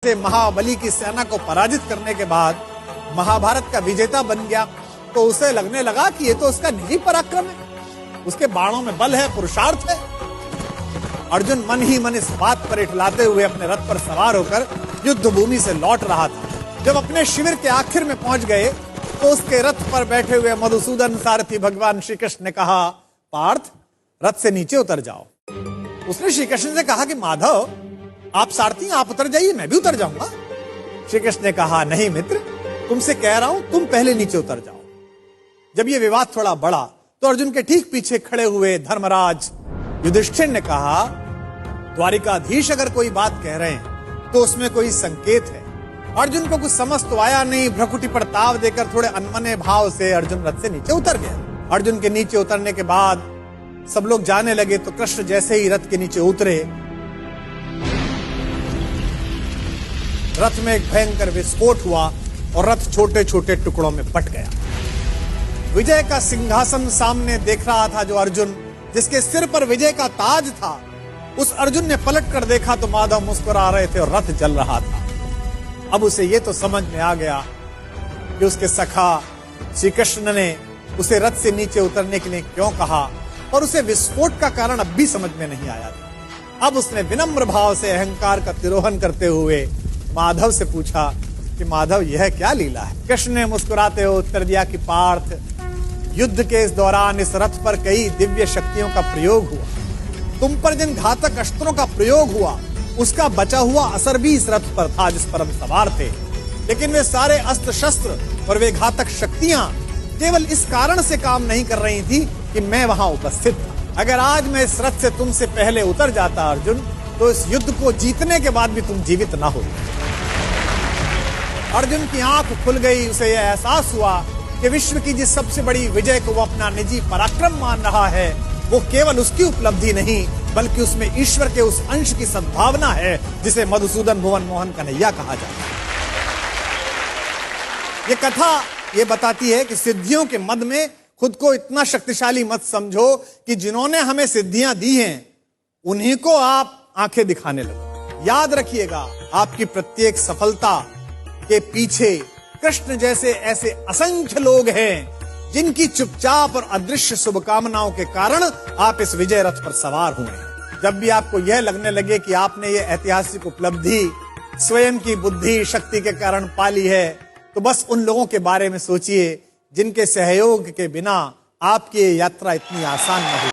से महाबली की सेना को पराजित करने के बाद महाभारत का विजेता बन गया, तो उसे लगने लगा कि ये तो उसका निजी पराक्रम है, उसके बाणों में बल है, पुरुषार्थ है। अर्जुन मन ही मन इस बात पर इठलाते हुए अपने रथ पर सवार होकर युद्ध भूमि से लौट रहा था। जब अपने शिविर के आखिर में पहुंच गए तो उसके रथ पर बैठे हुए मधुसूदन सारथी भगवान श्री कृष्ण ने कहा, पार्थ, रथ से नीचे उतर जाओ। उसने श्री कृष्ण से कहा कि माधव, आप सारथी, आप उतर जाइए, मैं भी उतर जाऊंगा। श्री कृष्ण ने कहा, नहीं मित्र, तुमसे कह रहा हूं, तुम पहले नीचे उतर जाओ। जब यह विवाद थोड़ा बढ़ा तो अर्जुन के ठीक पीछे खड़े हुए धर्मराज युधिष्ठिर ने कहा, द्वारिकाधीश अगर कोई बात कह रहे हैं तो उसमें कोई संकेत है। अर्जुन को कुछ समझ तो आया नहीं। भ्रकुटी पर ताव देकर थोड़े अनमने भाव से अर्जुन रथ से नीचे उतर गया। अर्जुन के नीचे उतरने के बाद सब लोग जाने लगे तो कृष्ण जैसे ही रथ के नीचे उतरे, रथ में एक भयंकर विस्फोट हुआ और रथ छोटे छोटे टुकड़ों में बट गया। विजय का सिंहासन सामने देख रहा था जो अर्जुन, जिसके सिर पर विजय का ताज था, उस अर्जुन ने पलट कर देखा तो माधव मुस्कुरा रहे थे और रथ जल रहा था। अब उसे यह तो समझ में आ गया कि उसके सखा श्री कृष्ण ने उसे रथ से नीचे उतरने के लिए क्यों कहा, और उसे विस्फोट का कारण अब भी समझ में नहीं आया था। अब उसने विनम्र भाव से अहंकार का तिरोहन करते हुए माधव से पूछा कि माधव, यह क्या लीला है? कृष्ण ने मुस्कुराते हुए उत्तर दिया कि पार्थ, युद्ध के इस दौरान इस रथ पर कई दिव्य शक्तियों का प्रयोग हुआ। तुम पर जिन घातक अस्त्रों का प्रयोग हुआ उसका बचा हुआ असर भी इस रथ पर था जिस पर हम सवार थे। लेकिन वे सारे अस्त्र शस्त्र और वे घातक शक्तियां केवल इस कारण से काम नहीं कर रही थी कि मैं वहां उपस्थित था। अगर आज मैं इस रथ से तुमसे पहले उतर जाता अर्जुन, तो इस युद्ध को जीतने के बाद भी तुम जीवित ना हो। अर्जुन की आंख खुल गई। उसे यह एहसास हुआ कि विश्व की जिस सबसे बड़ी विजय को वो अपना निजी पराक्रम मान रहा है, वो केवल उसकी उपलब्धि नहीं बल्कि उसमें ईश्वर के उस अंश की सद्भावना है जिसे मधुसूदन भुवन मोहन कन्हैया कहा जाता है। ये कथा ये बताती है कि सिद्धियों के मद में खुद को इतना शक्तिशाली मत समझो कि जिन्होंने हमें सिद्धियां दी हैं उन्हीं को आप आंखें दिखाने लगो। याद रखिएगा, आपकी प्रत्येक सफलता के पीछे कृष्ण जैसे ऐसे असंख्य लोग हैं जिनकी चुपचाप और अदृश्य शुभकामनाओं के कारण आप इस विजय रथ पर सवार हुए हैं। जब भी आपको यह लगने लगे कि आपने ये ऐतिहासिक उपलब्धि स्वयं की बुद्धि शक्ति के कारण पाली है, तो बस उन लोगों के बारे में सोचिए जिनके सहयोग के बिना आपकी यात्रा इतनी आसान न हो।